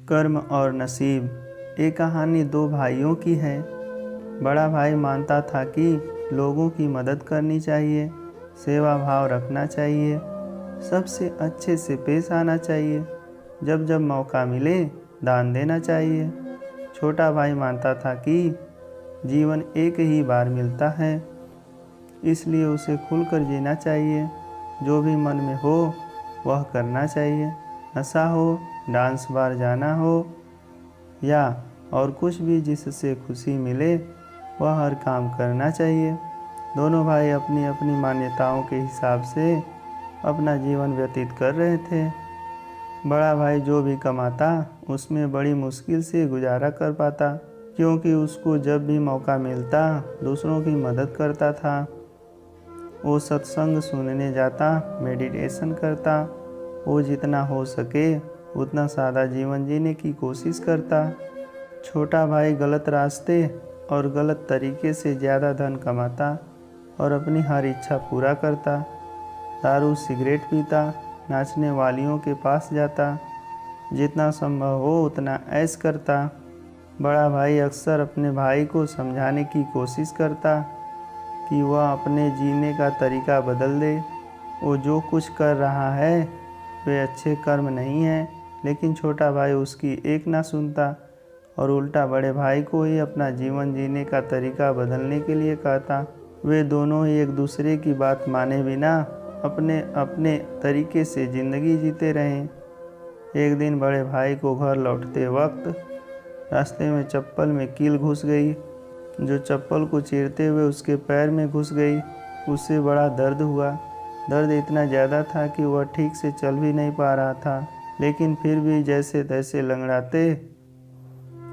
कर्म और नसीब। ये कहानी दो भाइयों की है। बड़ा भाई मानता था कि लोगों की मदद करनी चाहिए, सेवा भाव रखना चाहिए, सबसे अच्छे से पेश आना चाहिए, जब जब मौका मिले दान देना चाहिए। छोटा भाई मानता था कि जीवन एक ही बार मिलता है, इसलिए उसे खुलकर जीना चाहिए। जो भी मन में हो वह करना चाहिए। नशा हो, डांस बार जाना हो या और कुछ भी जिससे खुशी मिले वह हर काम करना चाहिए। दोनों भाई अपनी अपनी मान्यताओं के हिसाब से अपना जीवन व्यतीत कर रहे थे। बड़ा भाई जो भी कमाता उसमें बड़ी मुश्किल से गुजारा कर पाता, क्योंकि उसको जब भी मौका मिलता दूसरों की मदद करता था। वो सत्संग सुनने जाता, मेडिटेशन करता, वो जितना हो सके उतना सादा जीवन जीने की कोशिश करता। छोटा भाई गलत रास्ते और गलत तरीके से ज़्यादा धन कमाता और अपनी हर इच्छा पूरा करता। दारू सिगरेट पीता, नाचने वालियों के पास जाता, जितना संभव हो उतना ऐश करता। बड़ा भाई अक्सर अपने भाई को समझाने की कोशिश करता कि वह अपने जीने का तरीका बदल दे। वो जो कुछ कर रहा है वे अच्छे कर्म नहीं हैं, लेकिन छोटा भाई उसकी एक ना सुनता और उल्टा बड़े भाई को ही अपना जीवन जीने का तरीका बदलने के लिए कहता। वे दोनों ही एक दूसरे की बात माने बिना अपने अपने तरीके से ज़िंदगी जीते रहें। एक दिन बड़े भाई को घर लौटते वक्त रास्ते में चप्पल में कील घुस गई, जो चप्पल को चीरते हुए उसके पैर में घुस गई। उससे बड़ा दर्द हुआ। दर्द इतना ज़्यादा था कि वह ठीक से चल भी नहीं पा रहा था, लेकिन फिर भी जैसे तैसे लंगड़ाते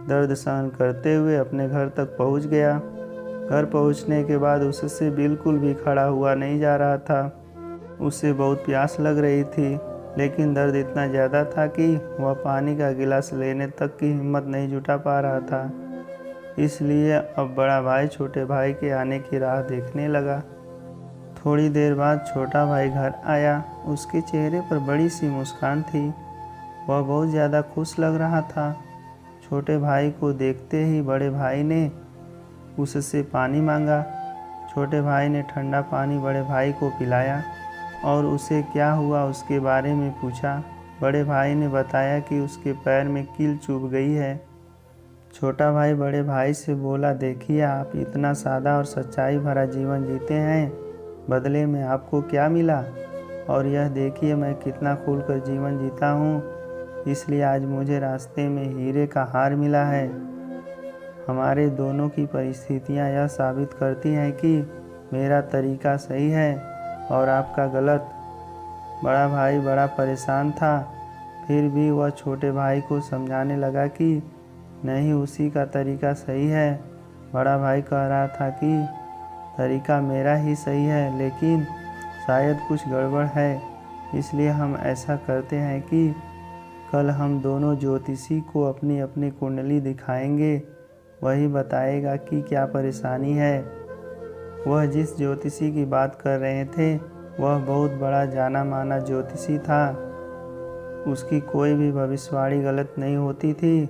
दर्द सहन करते हुए अपने घर तक पहुंच गया। घर पहुंचने के बाद उससे बिल्कुल भी खड़ा हुआ नहीं जा रहा था। उसे बहुत प्यास लग रही थी, लेकिन दर्द इतना ज़्यादा था कि वह पानी का गिलास लेने तक की हिम्मत नहीं जुटा पा रहा था। इसलिए अब बड़ा भाई छोटे भाई के आने की राह देखने लगा। थोड़ी देर बाद छोटा भाई घर आया। उसके चेहरे पर बड़ी सी मुस्कान थी। वह बहुत ज़्यादा खुश लग रहा था। छोटे भाई को देखते ही बड़े भाई ने उससे पानी मांगा। छोटे भाई ने ठंडा पानी बड़े भाई को पिलाया और उसे क्या हुआ उसके बारे में पूछा। बड़े भाई ने बताया कि उसके पैर में कील चुभ गई है। छोटा भाई बड़े भाई से बोला, देखिए आप इतना सादा और सच्चाई भरा जीवन जीते हैं, बदले में आपको क्या मिला? और यह देखिए मैं कितना खुलकर जीवन जीता हूँ, इसलिए आज मुझे रास्ते में हीरे का हार मिला है। हमारे दोनों की परिस्थितियाँ यह साबित करती हैं कि मेरा तरीका सही है और आपका गलत। बड़ा भाई बड़ा परेशान था, फिर भी वह छोटे भाई को समझाने लगा कि नहीं, उसी का तरीका सही है। बड़ा भाई कह रहा था कि तरीका मेरा ही सही है, लेकिन शायद कुछ गड़बड़ है, इसलिए हम ऐसा करते हैं कि कल हम दोनों ज्योतिषी को अपनी अपनी कुंडली दिखाएंगे। वही बताएगा कि क्या परेशानी है। वह जिस ज्योतिषी की बात कर रहे थे वह बहुत बड़ा जाना माना ज्योतिषी था। उसकी कोई भी भविष्यवाणी गलत नहीं होती थी।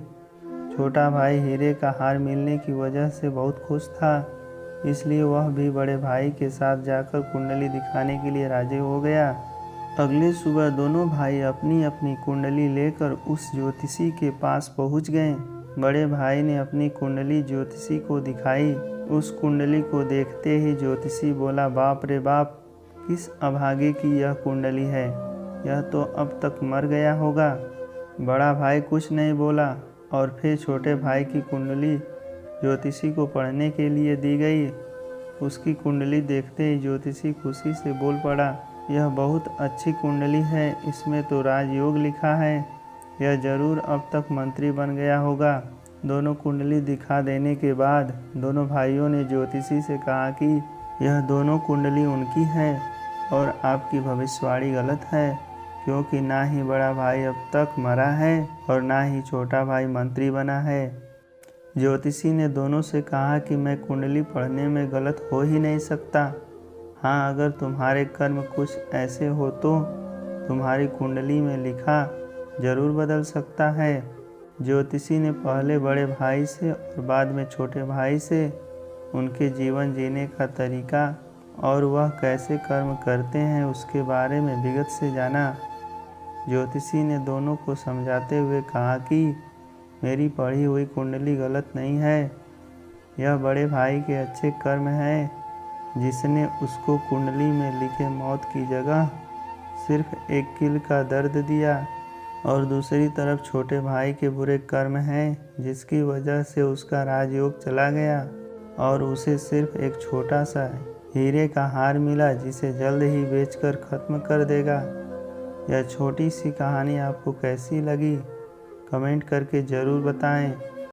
छोटा भाई हीरे का हार मिलने की वजह से बहुत खुश था, इसलिए वह भी बड़े भाई के साथ जाकर कुंडली दिखाने के लिए राजी हो गया। अगली सुबह दोनों भाई अपनी अपनी कुंडली लेकर उस ज्योतिषी के पास पहुंच गए। बड़े भाई ने अपनी कुंडली ज्योतिषी को दिखाई। उस कुंडली को देखते ही ज्योतिषी बोला, बाप रे बाप, किस अभागे की यह कुंडली है, यह तो अब तक मर गया होगा। बड़ा भाई कुछ नहीं बोला और फिर छोटे भाई की कुंडली ज्योतिषी को पढ़ने के लिए दी गई। उसकी कुंडली देखते ही ज्योतिषी खुशी से बोल पड़ा, यह बहुत अच्छी कुंडली है, इसमें तो राजयोग लिखा है, यह जरूर अब तक मंत्री बन गया होगा। दोनों कुंडली दिखा देने के बाद दोनों भाइयों ने ज्योतिषी से कहा कि यह दोनों कुंडली उनकी है और आपकी भविष्यवाणी गलत है, क्योंकि ना ही बड़ा भाई अब तक मरा है और ना ही छोटा भाई मंत्री बना है। ज्योतिषी ने दोनों से कहा कि मैं कुंडली पढ़ने में गलत हो ही नहीं सकता। हाँ, अगर तुम्हारे कर्म कुछ ऐसे हो तो तुम्हारी कुंडली में लिखा जरूर बदल सकता है। ज्योतिषी ने पहले बड़े भाई से और बाद में छोटे भाई से उनके जीवन जीने का तरीका और वह कैसे कर्म करते हैं उसके बारे में विगत से जाना। ज्योतिषी ने दोनों को समझाते हुए कहा कि मेरी पढ़ी हुई कुंडली गलत नहीं है, यह बड़े भाई के अच्छे कर्म हैं जिसने उसको कुंडली में लिखे मौत की जगह सिर्फ एक कील का दर्द दिया, और दूसरी तरफ छोटे भाई के बुरे कर्म हैं जिसकी वजह से उसका राजयोग चला गया और उसे सिर्फ एक छोटा सा हीरे का हार मिला जिसे जल्द ही बेचकर ख़त्म कर देगा। यह छोटी सी कहानी आपको कैसी लगी कमेंट करके ज़रूर बताएं।